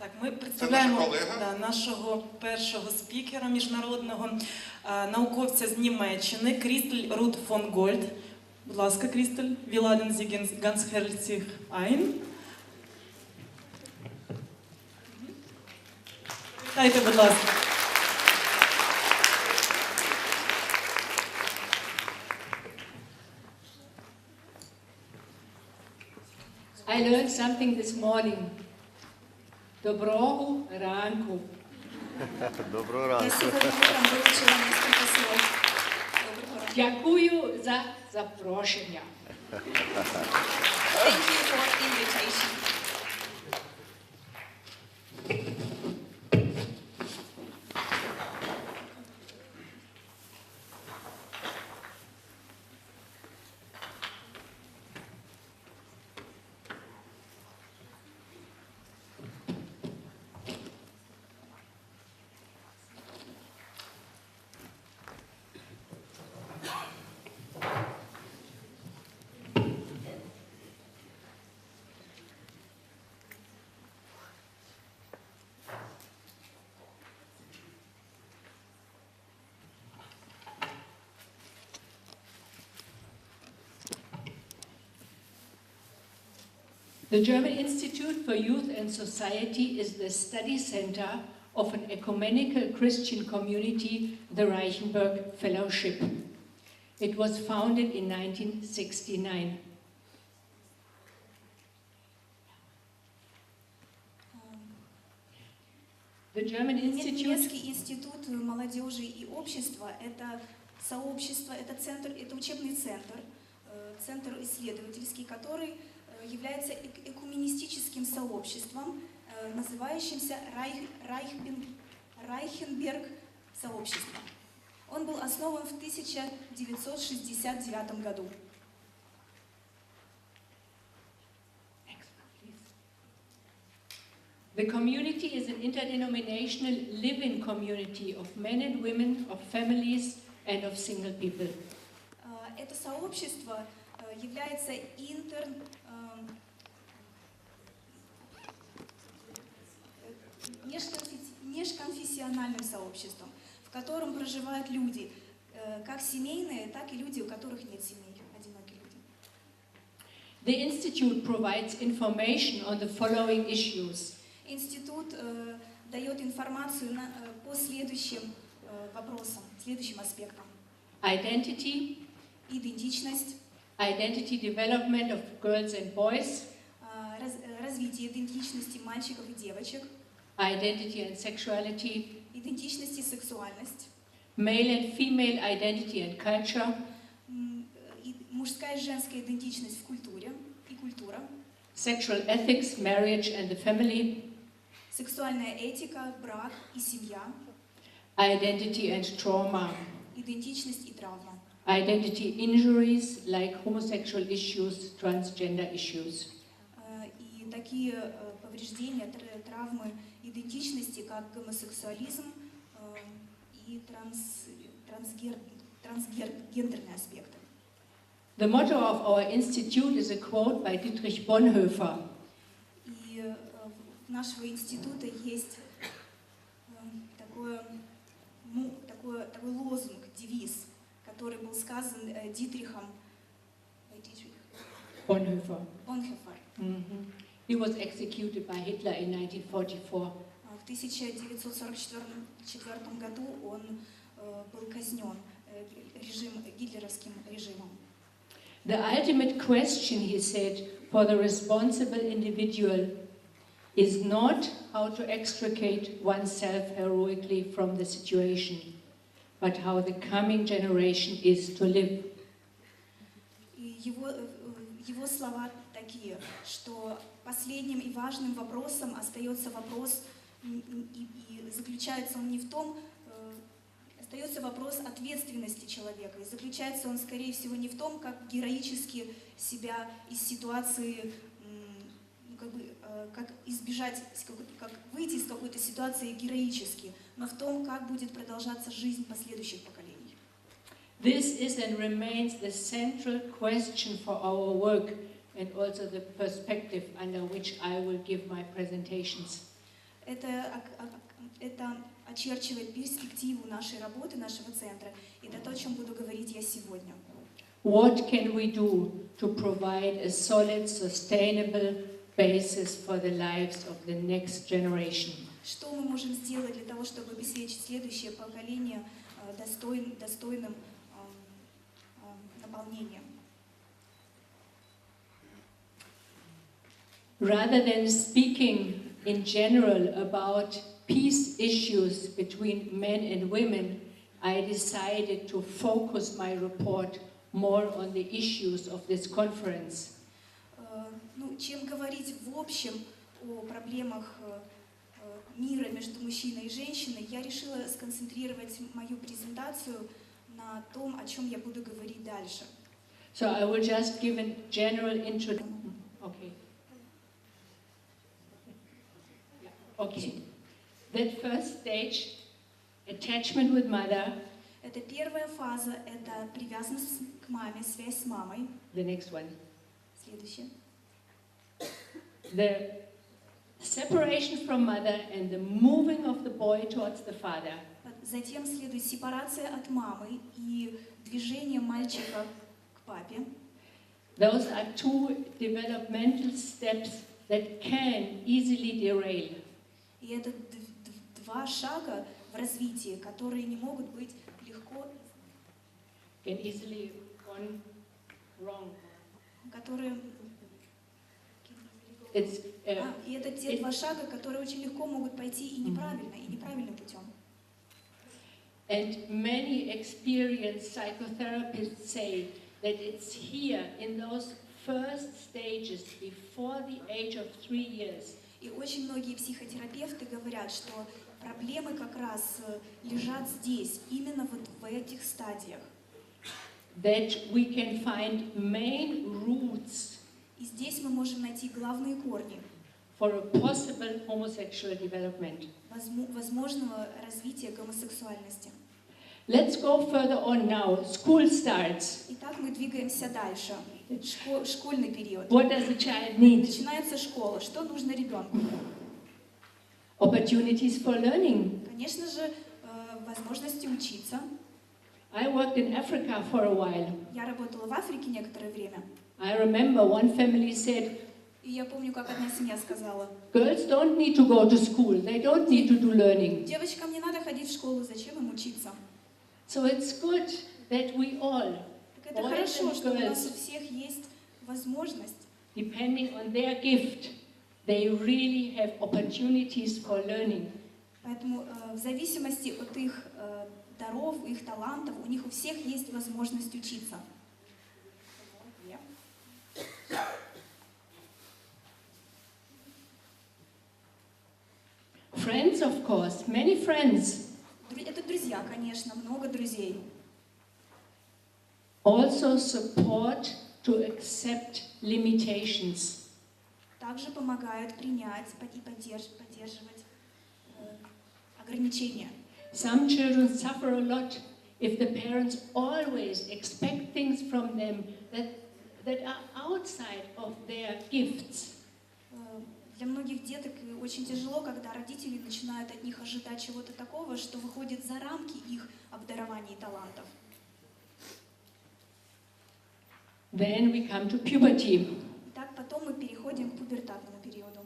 Так, ми представляємо нашого першого спікера міжнародного науковця з Німеччини Крістль Рут Фонгольдт. Будь ласка, Крістль, wir laden Sie ganz herzlich ein. Дайте, будь ласка. I learned something this morning. Доброго ранку. Доброго ранку. Я сьогодні утром вивчила несколько слов. Доброго ранку. Дякую за запрошення. Thank you for invitation. The German Institute for Youth and Society is the study center of an ecumenical Christian community, the Reichenberg Fellowship. It was founded in 1969. The German Institute... Немецкий институт молодежи и общества – это сообщество, это центр, это учебный центр, центр исследовательский, который является экуменистическим сообществом, называющимся Райхенберг сообществом. Он был основан в 1969 году. The community is an interdenominational living community of men and women, of families and of single people. Это сообщество является межконфессиональным сообществом, в котором проживают люди, как семейные, так и люди, у которых нет семей, одинокие люди. The Institute provides information on the following issues. Институт дает информацию по следующим вопросам, следующим аспектам. Identity, Идентичность, identity development of girls and boys, развитие идентичности мальчиков и девочек, identity and sexuality, идентичность и сексуальность, male and female identity and culture, мужская и женская идентичность в культуре и культура, sexual ethics, marriage and the family, сексуальная этика, брак и семья, identity and trauma, идентичность и травма, identity injuries like homosexual issues, transgender issues. И такие повреждения, травмы идентичности, как гомосексуализм и трансгендерные аспекты. The motto of our institute is a quote by Dietrich Bonhoeffer. И у нашего института есть такой лозунг, девиз, который был сказан Дитрихом Bonhoeffer. Bonhoeffer. He was executed by Hitler in 1944. В 1944 году он был казнен гитлеровским режимом. The ultimate question, he said, for the responsible individual is not how to extricate oneself heroically from the situation, but how the coming generation is to live. Его слова такие, что последним и важным вопросом остается вопрос, и заключается он не в том, остается вопрос ответственности человека, и заключается он, скорее всего, не в том, как героически себя из ситуации, как избежать, как выйти из какой-то ситуации героически, но в том, как будет продолжаться жизнь последующих поколений. This is and remains the central question for our work and also the perspective under which I will give my presentations. Это очерчивает перспективу нашей работы, нашего центра. И это то, о чем буду говорить я сегодня. What can we do to provide a solid, sustainable basis for the lives of the next generation? Что мы можем сделать для того, чтобы обеспечить следующее поколение достойным наполнением? Rather than speaking in general about peace issues between men and women, I decided to focus my report more on the issues of this conference. Чем говорить в общем о проблемах мира между мужчиной и женщиной, я решила сконцентрировать мою презентацию на том, о чем я буду говорить дальше. So I will just give a general introduction. Okay. That first stage, attachment with mother. Это первая фаза, это привязанность к маме, связь с мамой. The next one. Следующее. The separation from mother and the moving of the boy towards the father. Затем следует сепарация от мамы и движение мальчика к папе. Those are two developmental steps that can easily derail. И это два шага в развитии, которые не могут быть легко, Can easily gone wrong. которые It's и это те два шага, которые очень легко могут пойти и неправильным путем. And many experienced psychotherapists say that it's here in those first stages before the age of 3 years. И очень многие психотерапевты говорят, что проблемы как раз лежат здесь, именно вот в этих стадиях. That we can find main roots. И здесь мы можем найти главные корни for a possible homosexual development. Возможного развития гомосексуальности. Let's go further on now. School starts. Итак, мы двигаемся дальше. Школьный период. What does the child need? Начинается школа. Что нужно ребенку? Opportunities for learning. Конечно же, возможности учиться. I worked in Africa for a while. Я работала в Африке некоторое время. I remember one family said, И я помню, как одна семья сказала: girls don't need to go to school. They don't need to do learning. девочкам не надо ходить в школу, зачем им учиться? So it's good that we all, Так это boys хорошо, and что у нас girls, у всех есть возможность, depending on their gift, they really have opportunities for learning. поэтому в зависимости от их даров, их талантов, у них у всех есть возможность учиться. Friends, of course, many friends. Это друзья, конечно, много друзей. Also support to accept limitations. Также помогают принять и поддерживать ограничения. Some children suffer a lot if the parents always expect things from them that are outside of their gifts. Для многих деток очень тяжело, когда родители начинают от них ожидать чего-то такого, что выходит за рамки их обдарований и талантов. Then we come to puberty. Итак, потом мы переходим к пубертатному периоду.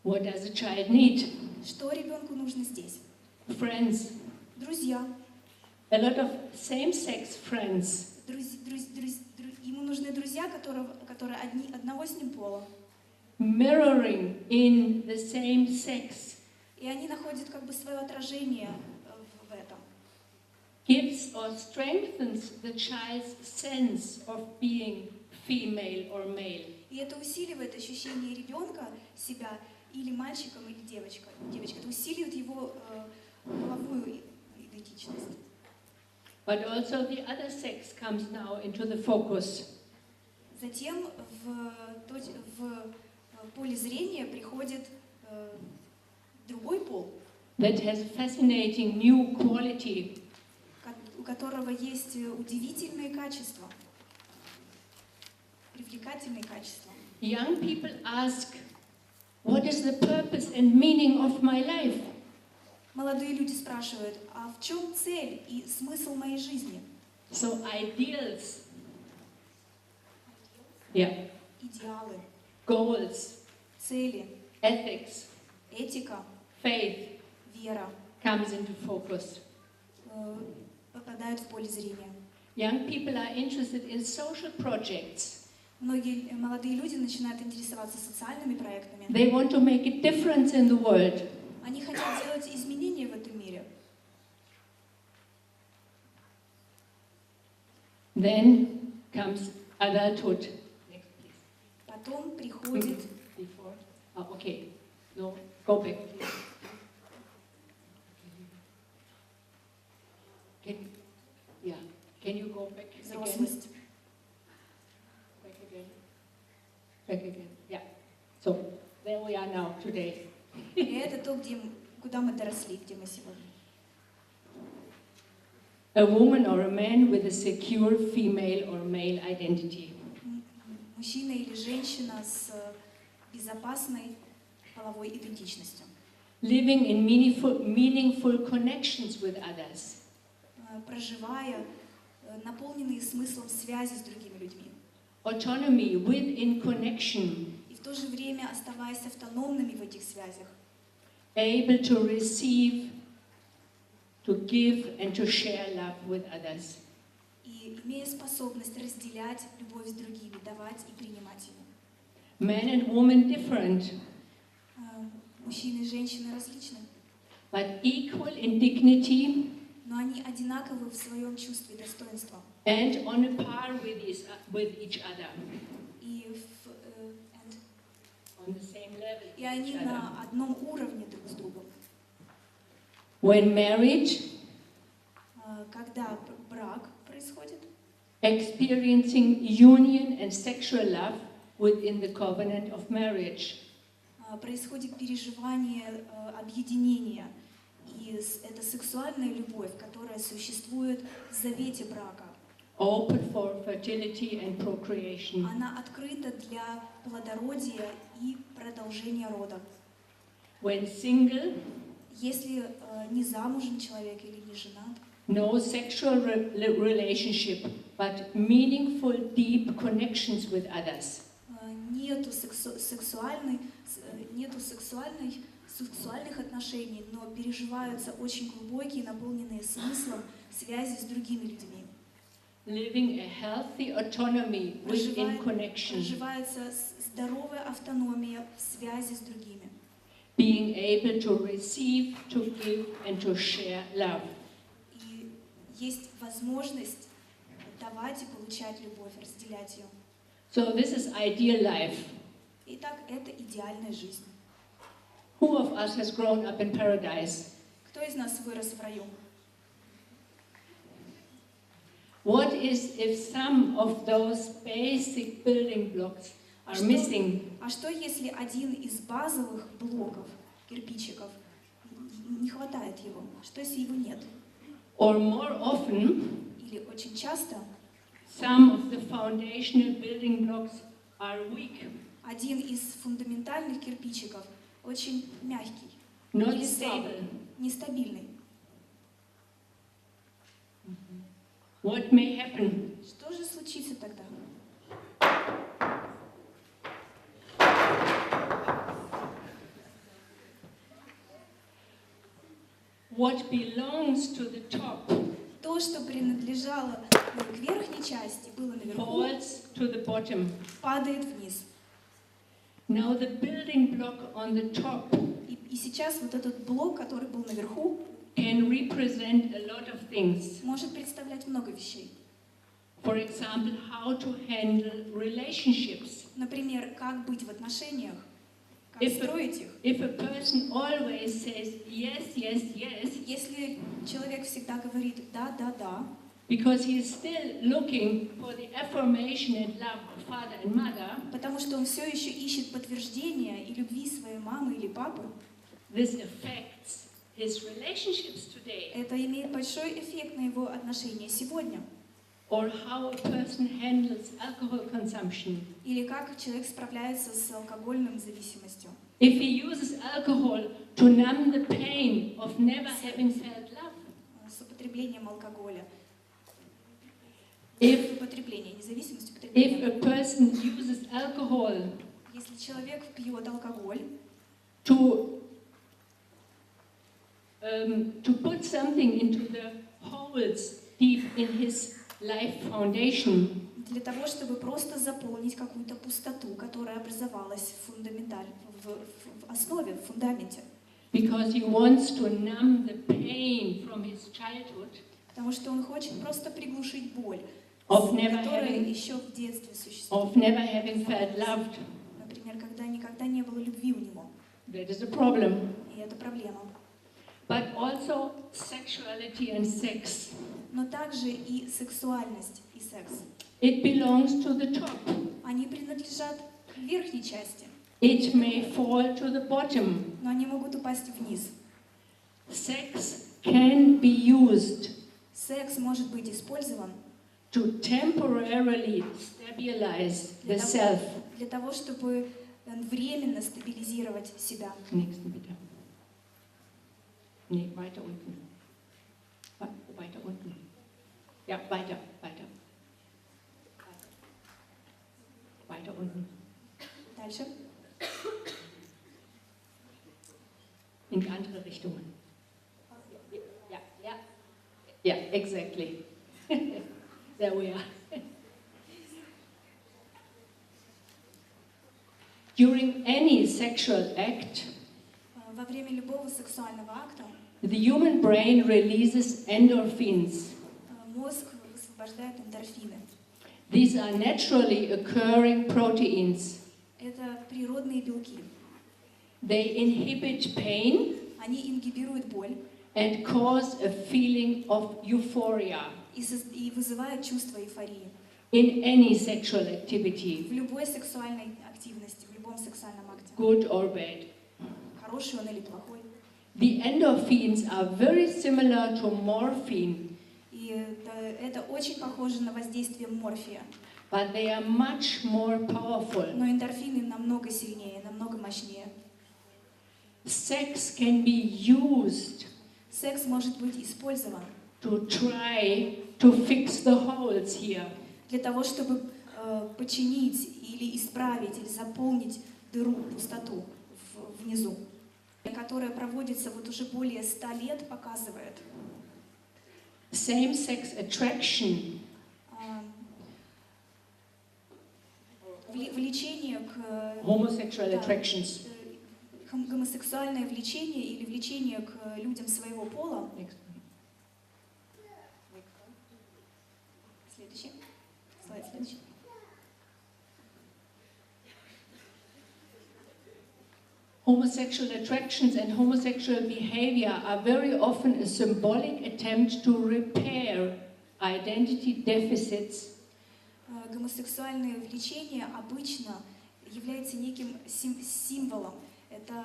What does a child need? Что ребенку нужно здесь? Friends. Друзья. A lot of same-sex friends. Ему нужны друзья, которые одного с ним пола. Mirroring in the same sex. И они находят как бы свое отражение в этом. Gives or strengthens the child's sense of being female or male. И это усиливает ощущение ребенка, себя или мальчиком, или девочкой. Это усиливает его половую идентичность. But also the other sex comes now into the focus. Затем в поле зрения приходит другой пол, that has a fascinating new quality. У которого есть удивительные качества, привлекательные качества. Young people ask, What is the purpose and meaning of my life? Молодые люди спрашивают, а в чем цель и смысл моей жизни? So ideals, yeah, Идеалы, goals, цели, ethics, этика, faith вера comes into focus. попадают в поле зрения. Young people are interested in social projects. Многие молодые люди начинают интересоваться социальными проектами. They want to make a difference in the world. Они хотят делать изменения в этом мире. Then comes adulthood. Next, please. Потом приходит... Before. Oh, okay. No, go back, please. Can you go back again? Взрослость. Back again. Back again. Yeah. So there we are now today. И это то, куда мы доросли, где мы сегодня. A woman or a man with a secure female or male identity. Мужчина или женщина с безопасной половой идентичностью. Living in meaningful connections with others. Проживая наполненные смыслом связи с другими людьми. Autonomy within connection. И в то же время оставаясь автономными в этих связях. Able to receive, to give and to share love with others. И имея способность разделять любовь с другими, давать и принимать ее. Men and women different, Мужчины и женщины различны, but equal in dignity но они одинаковы в своем чувстве достоинства. and on a par with each other. On the same level. И они на одном уровне друг с другом. When marriage, Когда брак происходит, experiencing union and sexual love within the covenant of marriage. Происходит переживание объединения. И это сексуальная любовь, которая существует в завете брака. Open for fertility and procreation. Она открыта для плодородия и продолжения рода. When single, Если не замужем человек или не женат, no sexual relationship, but meaningful, deep connections with others. нету сексуальных отношений, но переживаются очень глубокие, наполненные смыслом связи с другими людьми. Living a healthy autonomy within connection. Проживается здоровая автономия в связи с другими. Being able to receive, to give and to share love. И есть возможность давать и получать любовь, разделять ее. So this is ideal life. Итак, это идеальная жизнь. Who of us has grown up in paradise? Кто из нас вырос в раю? What is if some of those basic building blocks are missing? А что, если один из базовых блоков, кирпичиков, не хватает его? Что, если его нет? Or more often, Или очень часто some of the foundational building blocks are weak, один из фундаментальных кирпичиков очень мягкий, not или слабый, stable. нестабильный. What may happen? Что же случится тогда? What belongs to the top То, что принадлежало к верхней части, было наверху, falls to the bottom. падает вниз. Now the building block on the top И сейчас вот этот блок, который был наверху, can represent a lot of things. может представлять много вещей. For example, how to handle relationships. Например, как быть в отношениях, как строить их. If a person always says yes, yes, yes, Если человек всегда говорит «да, да, да», because he is still looking for the affirmation and love of father and mother, потому что он все еще ищет подтверждения и любви своей мамы или папы, this affects his relationships today. это имеет большой эффект на его отношения сегодня. or how a person handles alcohol consumption. Или как человек справляется с алкогольной зависимостью. If he uses alcohol to numb the pain of never having felt love. С употреблением алкоголя. If Употребление, не зависимость, If употребление. a person uses alcohol Если человек пьет алкоголь, to put something into the holes deep in his life foundation, для того, чтобы просто заполнить какую-то пустоту, которая образовалась в основе, в фундаменте. because he wants to numb the pain from his childhood, Потому что он хочет просто приглушить боль, of never которая having, еще в детстве существует. of never having felt loved. Например, когда никогда не было любви у него. That is a problem. И это проблема. But also sexuality and sex. Но также и сексуальность, и секс. It belongs to the top. Они принадлежат к верхней части, It may fall to the bottom. но они могут упасть вниз. Sex can be used Секс может быть использован to temporarily stabilize the self. для того, чтобы временно стабилизировать себя. Nächsten bitte. Nee, weiter unten. Weiter unten. Ja, weiter. Weiter unten. Дальше. In die andere Richtung. Ja, exactly. There we are. During any sexual act, Во время любого сексуального акта the human brain releases endorphins. мозг высвобождает эндорфины. These are naturally occurring proteins. Это природные белки. They inhibit pain Они ингибируют боль and cause a feeling of euphoria и вызывают чувство эйфории. in any sexual activity, В любой сексуальной активности, в любом сексуальном акте. good or bad. Хороший он или плохой. The endorphins are very similar to morphine, И это очень похоже на воздействие морфия. but they are much more powerful. Но эндорфины намного сильнее, намного мощнее. Sex can be used Секс может быть использован to try to fix the holes here. для того, чтобы починить или исправить, или заполнить дыру, пустоту внизу, которая проводится вот уже более 100 лет, показывает. Same-sex attraction Влечение к homosexual Да. attractions. Гомосексуальное влечение или влечение к людям своего пола. Следующий. Слайд следующий. Homosexual attractions and homosexual behavior are very often a symbolic attempt to repair identity deficits Гомосексуальное влечение обычно является неким символом. Это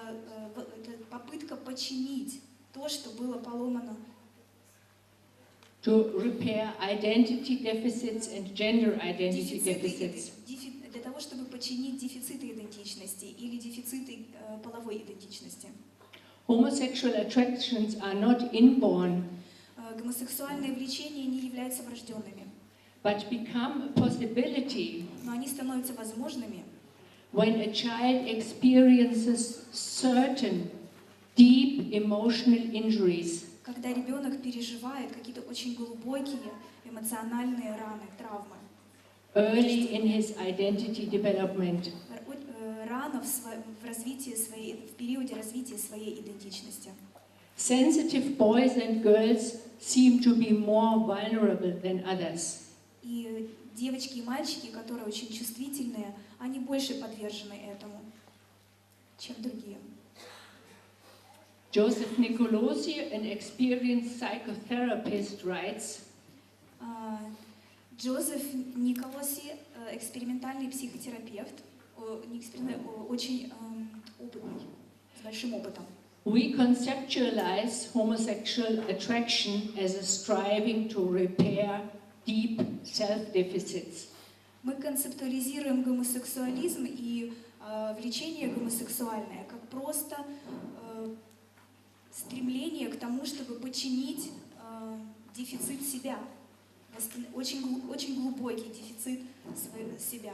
попытка починить то, что было поломано. to repair identity deficits and gender identity deficits. Для того, чтобы починить дефициты идентичности или дефициты половой идентичности. Homosexual attractions are not inborn, Гомосексуальные влечения не являются врожденными, but become a possibility но они становятся возможными, when a child experiences certain deep emotional injuries, когда ребенок переживает какие-то очень глубокие эмоциональные раны, травмы. early in his identity development. Рано в развитии в периоде развития своей идентичности. Sensitive boys and girls seem to be more vulnerable than others. И девочки и мальчики, которые очень чувствительные, они больше подвержены этому, чем другие. Joseph Nicolosi, an experienced psychotherapist, writes, Джозеф Николоси, экспериментальный психотерапевт, очень опытный, с большим опытом. we conceptualize homosexual attraction as a striving to repair deep self-deficits. Мы концептуализируем гомосексуализм и влечение гомосексуальное как просто стремление к тому, чтобы подчинить дефицит себя, очень глубокий дефицит себя.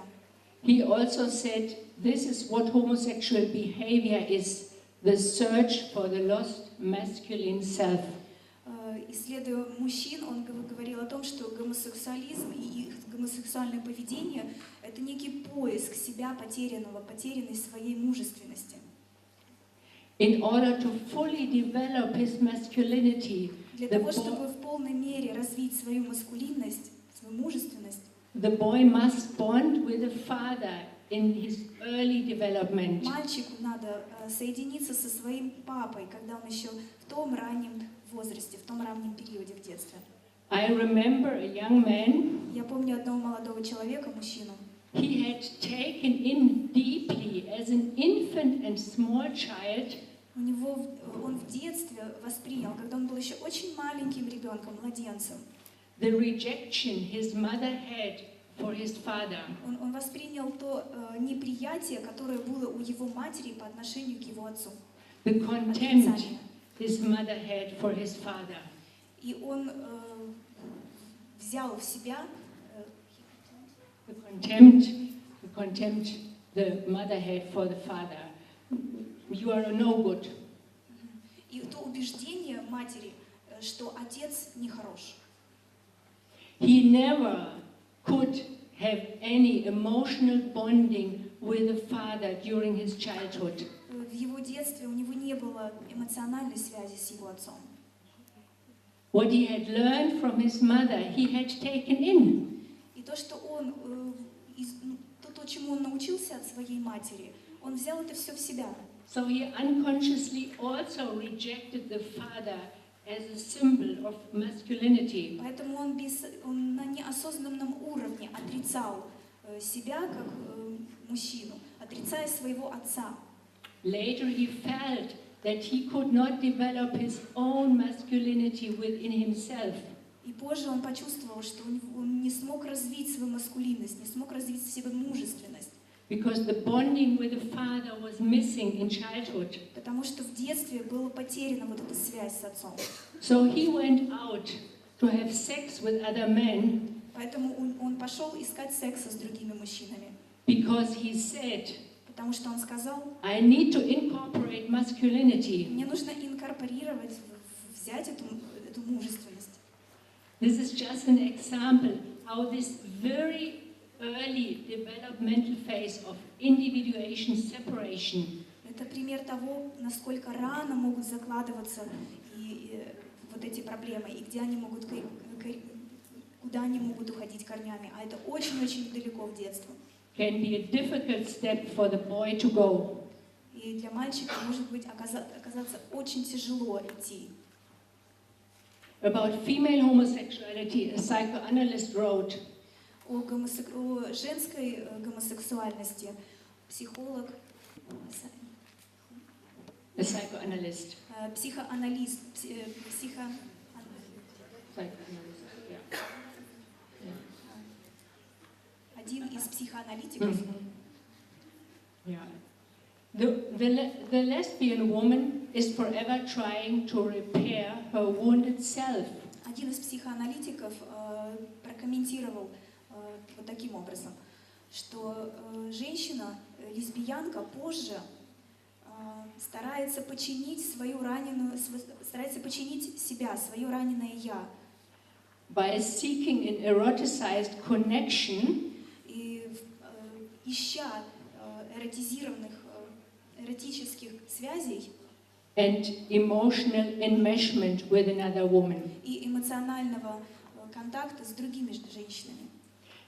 He also said this is what homosexual behavior is, the search for the lost masculine self. Исследуя мужчин, он говорил о том, что гомосексуализм и их гомосексуальное поведение – это некий поиск себя потерянного, потерянной своей мужественности. In order to fully develop his masculinity, Для того, чтобы в полной мере развить свою маскулинность, свою мужественность, the boy must bond with the father in his early development. мальчику надо соединиться со своим папой, когда он еще в том раннем возрасте, в том раннем периоде в детстве. I remember a young man. Я помню одного молодого человека, мужчину. He had taken in deeply as an infant and small child. Он в детстве воспринял, когда он был еще очень маленьким ребенком, младенцем. The rejection his mother had for his father. Он воспринял то неприятие, которое было у его матери по отношению к его отцу. The contempt his mother had for his father. И он взял в себя the contempt the mother had for the father. You are no good. И то убеждение матери, что отец нехорош. He never could have any emotional bonding with the father during his childhood. В его детстве у него не было эмоциональной связи с его отцом. What he had learned from his mother, he had taken in. И то, что он, то, чему он научился от своей матери, он взял это все в себя. So he unconsciously also rejected the father as a symbol of masculinity. Поэтому он на неосознанном уровне отрицал себя как мужчину, отрицая своего отца. Later he felt that he could not develop his own masculinity within himself. И позже он почувствовал, что он не смог развить свою маскулинность, не смог развить в себе мужественность. Because the bonding with the father was missing in childhood. Потому что в детстве была потеряна вот эта связь с отцом. So he went out to have sex with other men. Поэтому он пошел искать секса с другими мужчинами. Because he said, Потому что он сказал, I need to incorporate masculinity. мне нужно инкорпорировать, взять эту мужественность. This is just an example how this very early developmental phase of individuation, separation. Это пример того, насколько рано могут закладываться вот эти проблемы, и где они могут, куда они могут уходить корнями. А это очень-очень далеко в детство. Can be a difficult step for the boy to go. И для мальчика может быть оказаться очень тяжело идти. About female homosexuality, a psychoanalyst wrote, О женской гомосексуальности психолог, a psychoanalyst. психоаналист, один из психоаналитиков. Yeah. The lesbian woman is forever trying to repair her wounded self. Один из психоаналитиков прокомментировал вот таким образом, что женщина, лесбиянка, позже старается починить себя, свое раненое «я». By seeking an eroticized connection, и ища эротических связей and emotional enmeshment with another woman. И эмоционального контакта с другими женщинами.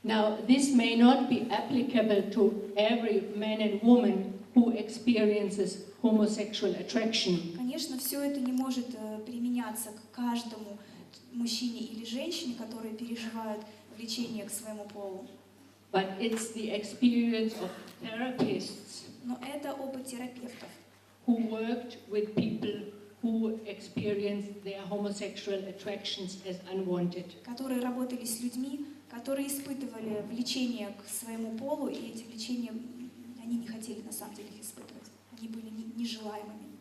Now, this may not be applicable to every man and woman who experiences homosexual attraction. Конечно, все это не может применяться к каждому мужчине или женщине, которые переживают влечение к своему полу. But it's the experience of therapists Но это опыт терапевтов, who worked with people who experienced their homosexual attractions as unwanted. которые работали с людьми, которые испытывали влечение к своему полу, и эти влечения они не хотели на самом деле их испытывать. Они были нежелаемыми.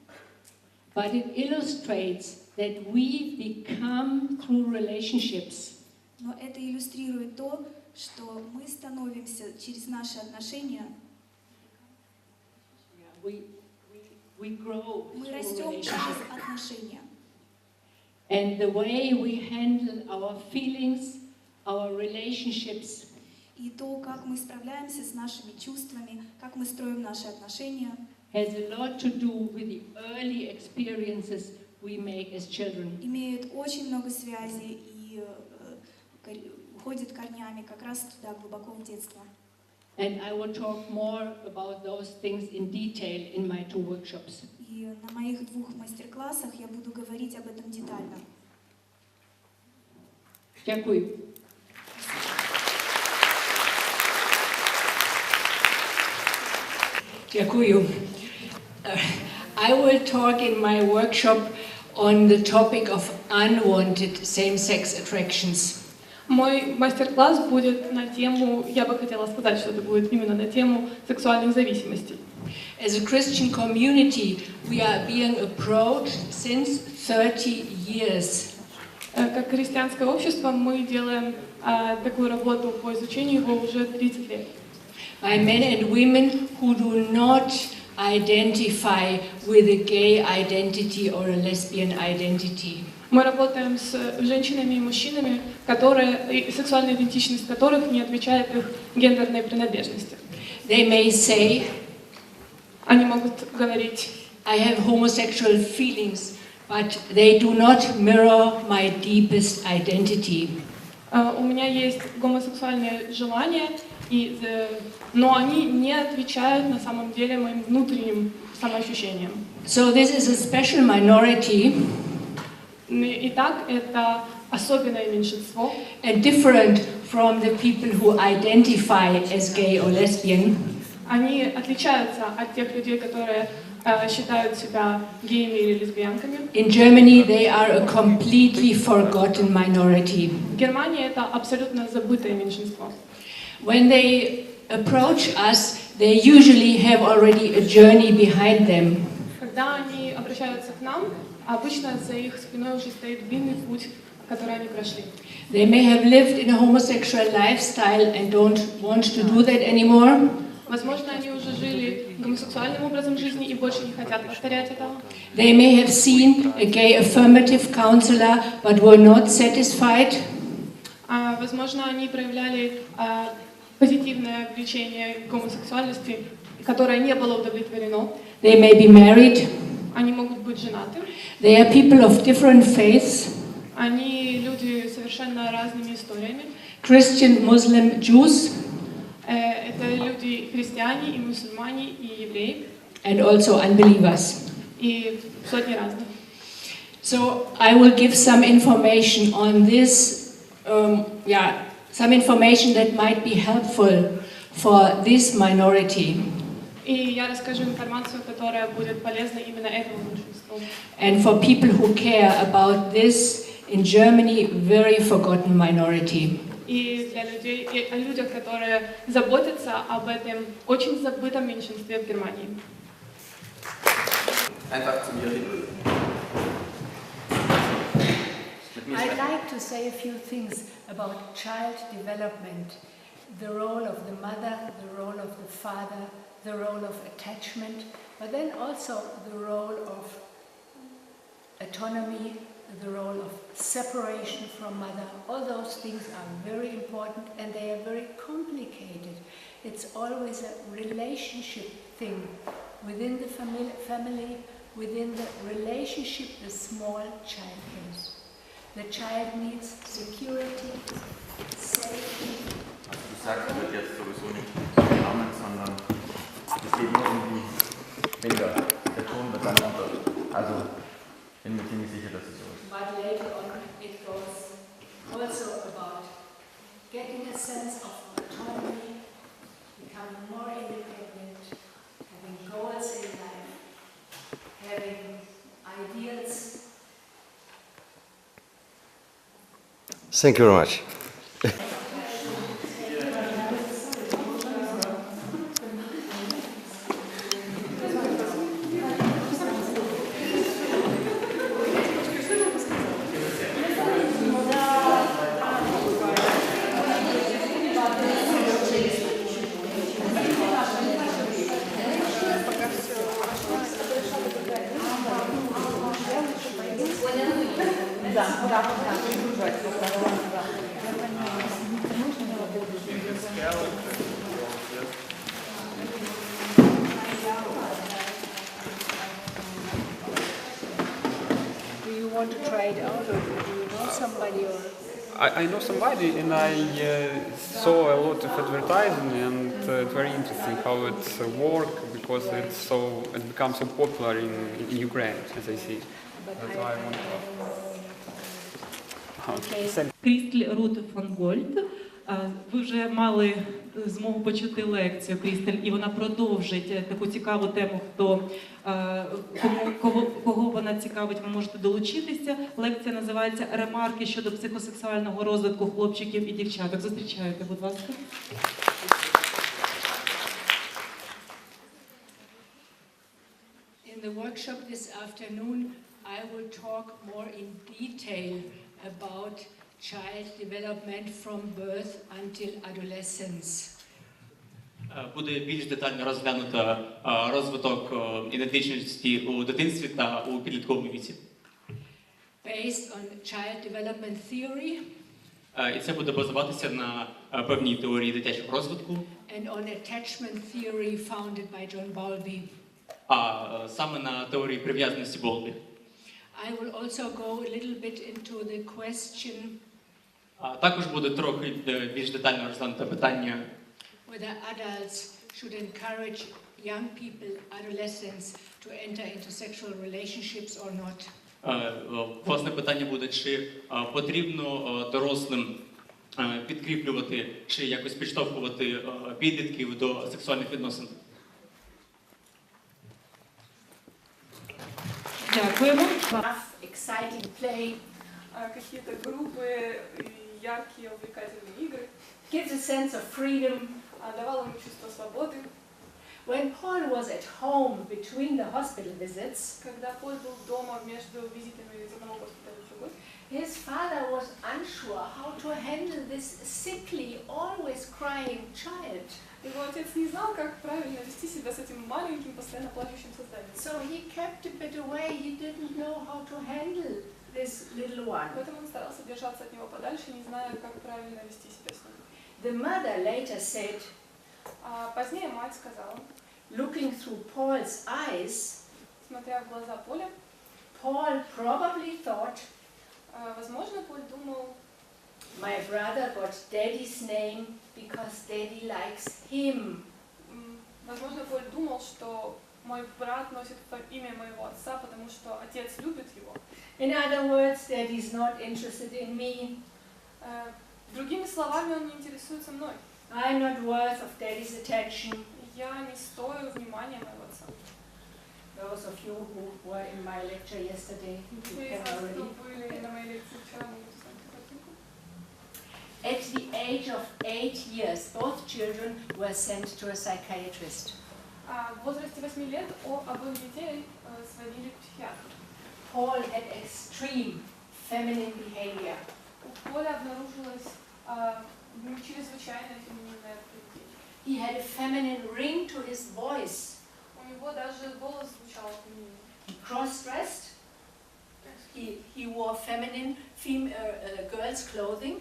But it illustrates that we become through relationships. Но это иллюстрирует то, что мы становимся через наши отношения, We grow мы through растем через relationships. отношения. And the way we handle our feelings, our relationships, И то, как мы справляемся с нашими чувствами, как мы строим наши отношения, has a lot to do with the early experiences we make as children. имеет очень много связей и уходит корнями как раз туда, глубоко в детство. And I will talk more about those things in detail in my 2 workshops. И на моих 2 мастер-классах я буду говорить об этом детально. Дякую. Дякую. I will talk in my workshop on the topic of unwanted same-sex attractions. Мой мастер-класс будет на тему, я бы хотела сказать, что это будет именно на тему сексуальных зависимостей. As a Christian community, we are being approached since 30 years. Как христианское общество мы делаем такую работу по изучению его уже 30 лет. By men and women who do not identify with a gay identity or a lesbian identity. Мы работаем с женщинами и мужчинами, сексуальная идентичность которых не отвечает их гендерной принадлежности. They may say, Они могут говорить, I have homosexual feelings, but they do not mirror my deepest identity. у меня есть гомосексуальные желания, но они не отвечают на самом деле моим внутренним самоощущениям. So this is a special minority. Итак, это особенное меньшинство, And different from the people who identify as gay or lesbian. Они отличаются от тех людей, которые считают себя геями или лесбиянками. In Germany, they are a completely forgotten minority. В Германии это абсолютно забытое меньшинство. When they approach us, they usually have already a journey behind them. Когда они обращаются к нам, обычно за их спиной уже стоит длинный путь, который они прошли. They may have lived in a homosexual lifestyle and don't want to do that anymore. Возможно, они уже жили гомосексуальным образом жизни и больше не хотят повторять этого. They may have seen a gay affirmative counselor but were not satisfied. Возможно, они проявляли позитивное влечение к гомосексуальности, которое не было удовлетворено. They may be married. Они могут быть женаты. They are people of different faiths. Они люди совершенно разными историями. Christian, Muslim, Jews. Это люди христиане, и мусульмане, и евреи. And also unbelievers. И сотни разных. So I will give some information on this, some information that might be helpful for this minority. И я расскажу информацию, которая будет полезна именно этому меньшинству. And for people who care about this, in Germany, very forgotten minority. И для людей, и о людях, которые заботятся об этом очень забытом меньшинстве в Германии. I'd like to say a few things about child development, the role of the mother, the role of the father, the role of attachment, but then also the role of autonomy, the role of separation from mother. All those things are very important and they are very complicated. It's always a relationship thing within the family, within the relationship the small child has. The child needs security, safety. Du sagst, wird jetzt sowieso nicht genommen, sondern es geht nur um die Bilder. Der Ton wird dann unter. Also, bin mir ziemlich sicher, dass es so ist. But later on it goes also about getting a sense of autonomy, becoming more independent, having goals in life, having ideals Thank you very much. Do you want to try it out, or do you know somebody? Or I know somebody, and I saw a lot of advertising, and it's very interesting how it works because it becomes so popular in Ukraine, as I see. That's why I want to. Крістль Рут Фонгольдт. Ви вже мали змогу почути лекцію Крістель, і вона продовжить таку цікаву тему, кого вона цікавить, ви можете долучитися. Лекція називається «Ремарки щодо психосексуального розвитку хлопчиків і дівчаток». Зустрічайте, будь ласка. In the workshop this afternoon, I will talk more in detail about child development from birth until adolescence. Буде більш детально розглянуто розвиток ідентичності у дитинстві та у підлітковому віці. Based on child development theory. І це буде базуватися на певній теорії дитячого розвитку. And on attachment theory founded by John Bowlby. А саме на теорії прив'язаності Болбі. I will also go a little bit into the question. Також буде трохи більш детально розглянуто питання, whether adults should encourage young people, adolescents, to enter into sexual relationships or not. Власне питання буде, чи потрібно дорослим підкріплювати чи якось підштовхувати підлітків до сексуальних відносин. Дякуємо. exciting play Какие-то группы, яркие, увлекательные игры. gives a sense of freedom. Давало ему чувство свободы. When Paul was at home between the hospital visits, Когда Поль был дома между визитами из одного госпиталя в другой, his father was unsure how to handle this sickly, always crying child. его отец не знал, как правильно вести себя с этим маленьким, постоянно плачущим созданием. So he kept a bit away. He didn't know how to handle this little one. Поэтому он старался держаться от него подальше, не зная, как правильно вести себя с ним. The mother later said, Позднее мать сказала, looking through Paul's eyes, смотря в глаза Поля, Paul probably thought, возможно, Поль думал, my brother got daddy's name because daddy likes him. Возможно, Поль думал, что мой брат носит имя моего отца, потому что отец любит его. In other words, daddy's not interested in me. Другими словами, он не интересуется мной. I'm not worth of daddy's attention. Я не стою внимания моего отца. Those of you who were in my lecture yesterday, you Те can из вас, кто already. были на моей лекции вчера, могут знать картинку. At the age of 8 years, both children were sent to a psychiatrist. В возрасте 8 лет обоих детей сводили к психиатру. Paul had extreme feminine behavior. У Поля обнаружилось чрезвычайное фемининное поведение. He had a feminine ring to his voice. У него даже голос звучал фемининно. He cross-dressed. He wore feminine girls' clothing.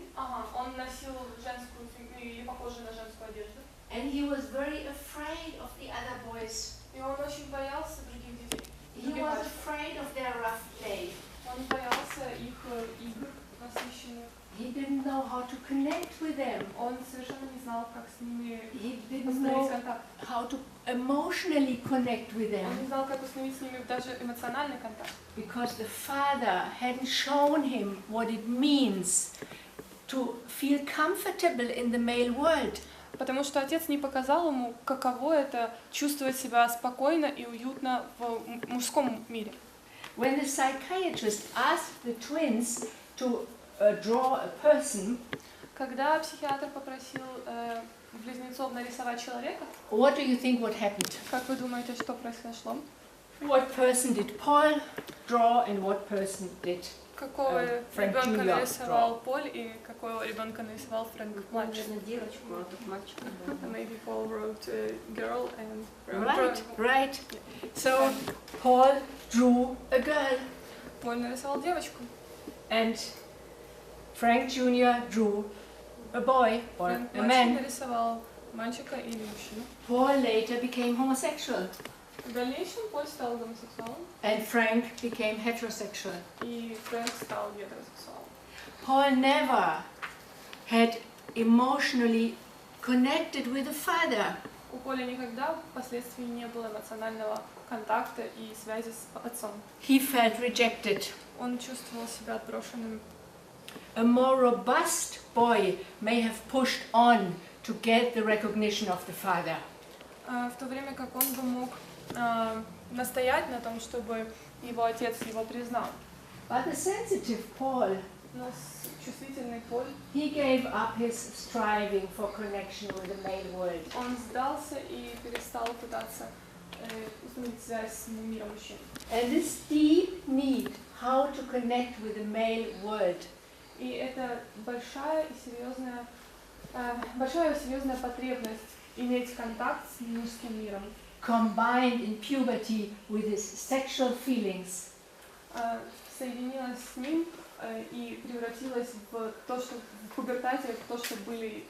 Он носил женскую или похожую на женскую одежду. And he was very afraid of the other boys. И он очень боялся других детей. He was afraid of their rough play. Он боялся их игр насыщенных. He didn't know how to connect with them. Он совершенно не знал, как с ними He didn't установить know контакт. how to emotionally connect with Он не them. знал, как установить с ними даже эмоциональный контакт. Because the father hadn't shown him what it means to feel comfortable in the male world. Потому что отец не показал ему, каково это чувствовать себя спокойно и уютно в мужском мире. When the psychiatrist asked the twins to draw a person, Когда психиатр попросил близнецов нарисовать человека, what do you think what happened? как вы думаете, что произошло? What person did Paul draw and what person did Какого Frank ребенка Junior нарисовал Поль и какого ребенка нарисовал Фрэнк младший? девочку, а тут мальчик. Maybe Paul wrote a girl and Right. So Paul drew a girl Поль нарисовал девочку. and Frank Jr. drew a boy or Фрэнк a младший man. нарисовал мальчика или мужчину. Paul later became homosexual В дальнейшем Поль стал гомосексуалом, and Frank became heterosexual. и Фрэнк стал гетеросексуалом. Paul never had emotionally connected with the father. У Поля никогда впоследствии не было эмоционального контакта и связи с отцом. He felt rejected. Он чувствовал себя отброшенным. A more robust boy may have pushed on to get the recognition of the father. В то время как он бы мог настоять на том, чтобы его отец его признал. But the sensitive Paul, Но чувствительный Поль, he gave up his striving for connection with the male world. он сдался и перестал пытаться установить связь с миром мужчин. And this deep need how to connect with the male world И это большая и серьезная потребность иметь контакт с мужским миром, combined in puberty with his sexual feelings соединилась с ним и превратилась в то, что в пубертате, в то, что были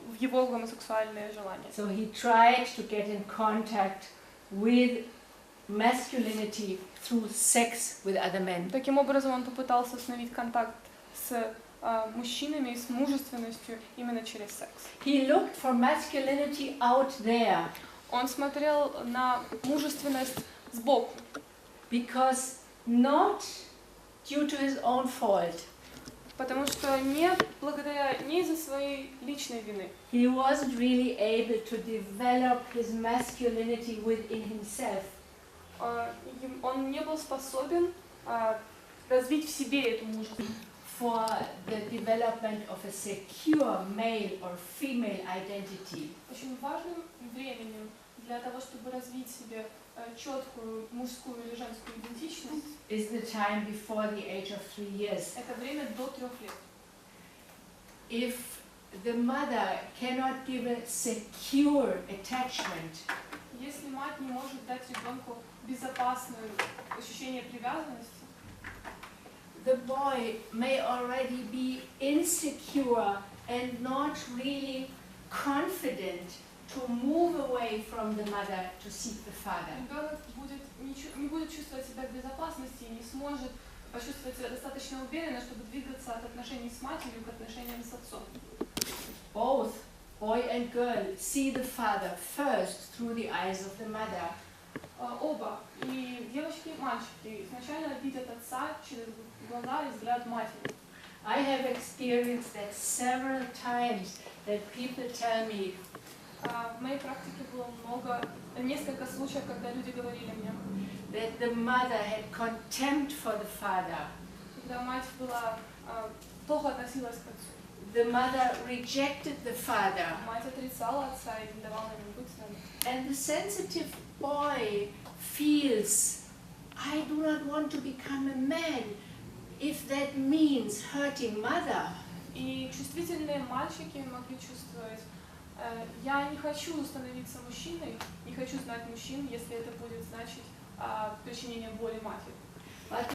в его гомосексуальные желания. So he tried to get in contact with masculinity through sex with other men. Таким образом, он попытался установить контакт с мужчинами и с мужественностью именно через секс. He looked for masculinity out there Он смотрел на мужественность сбоку, because not due to his own fault. потому что не из-за своей личной вины. He wasn't really able to develop his masculinity within himself. Он не был способен развить в себе эту мужественность. For the development of a secure male or female identity. Очень важным временем для того, чтобы развить в себе четкую мужскую или женскую идентичность, Is the time before the age of 3 years. это время до 3 лет. If the mother cannot give a secure attachment, Если мать не может дать ребенку безопасное ощущение привязанности, the boy may already be insecure and not really confident to move away from the mother to seek the father. ребенок не будет чувствовать себя в безопасности и не сможет почувствовать себя достаточно уверенно, чтобы двигаться от отношений с матерью к отношениям с отцом. Both boy and girl see the father first through the eyes of the mother. Оба, и девочки и мальчики, изначально видят отца через глаза и взгляд матери. I have experienced that several times that people tell me, В моей практике было несколько случаев, когда люди говорили мне, that the mother had contempt for the father. когда мать плохо относилась к отцу. The mother rejected the father. Мать отрицала отца и не давала ему быть с нами. And the sensitive boy feels, I do not want to become a man if that means hurting mother. И чувствительные мальчики могли чувствовать, я не хочу становиться мужчиной, не хочу знать мужчин, если это будет значить причинение боли матери. But